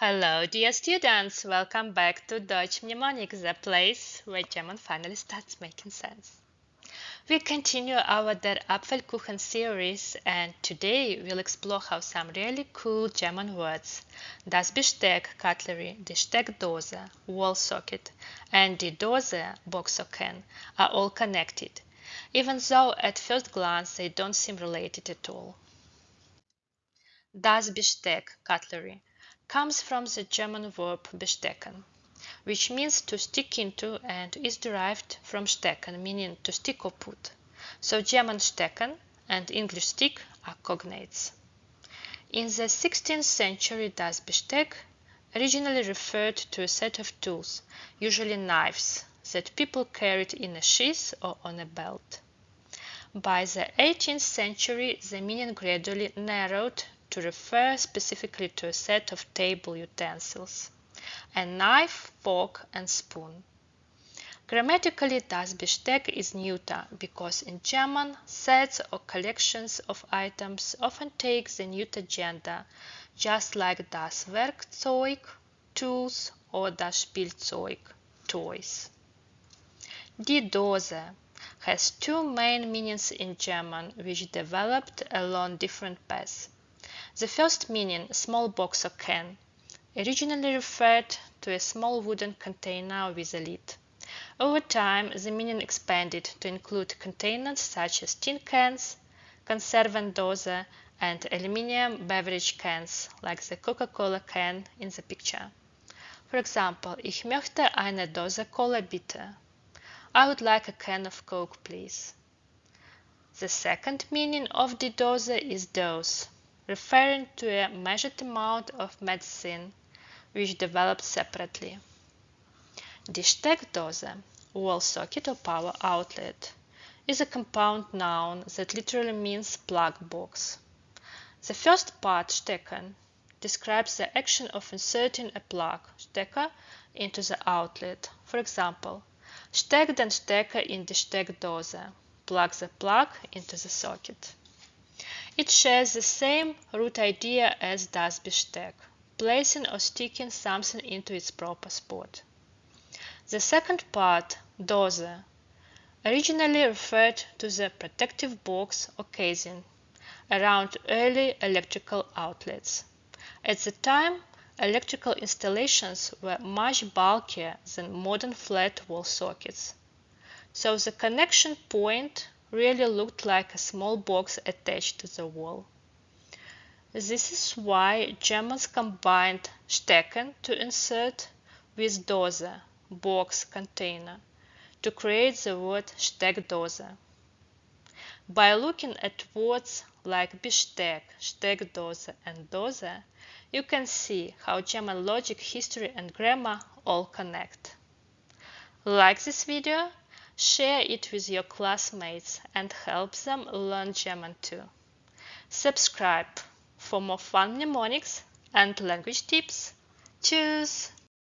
Hello, dear students! Welcome back to Deutsch Mnemonic, the place where German finally starts making sense. We continue our Der Apfelkuchen series, and today we'll explore how some really cool German words, das Besteck, cutlery, die Steckdose, wall socket, and die Dose, box or can, are all connected, even though at first glance they don't seem related at all. Das Besteck, cutlery, comes from the German verb bestecken, which means to stick into and is derived from stecken, meaning to stick or put. So German stecken and English stick are cognates. In the 16th century, das Besteck originally referred to a set of tools, usually knives, that people carried in a sheath or on a belt. By the 18th century, the meaning gradually narrowed to refer specifically to a set of table utensils, a knife, fork, and spoon. Grammatically, das Besteck is neuter because in German, sets or collections of items often take the neuter gender, just like das Werkzeug, tools, or das Spielzeug, toys. Die Dose has two main meanings in German, which developed along different paths. The first meaning, small box or can, originally referred to a small wooden container with a lid. Over time, the meaning expanded to include containers such as tin cans, Konservendose, and aluminium beverage cans, like the Coca-Cola can in the picture. For example, ich möchte eine Dose Cola bitte. I would like a can of Coke, please. The second meaning of die Dose is dose, referring to a measured amount of medicine, which developed separately. Die Steckdose, wall socket or power outlet, is a compound noun that literally means plug box. The first part, stecken, describes the action of inserting a plug, Stecker, into the outlet. For example, steck den Stecker in die Steckdose, plug the plug into the socket. It shares the same root idea as das Besteck, placing or sticking something into its proper spot. The second part, Dose, originally referred to the protective box or casing around early electrical outlets. At the time, electrical installations were much bulkier than modern flat wall sockets, so the connection point really looked like a small box attached to the wall. This is why Germans combined stecken to insert with Dose, box, container, to create the word Steckdose. By looking at words like Besteck, Steckdose, and Dose, you can see how German logic, history, and grammar all connect. Like this video, share it with your classmates and help them learn German too. Subscribe for more fun mnemonics and language tips. Tschüss!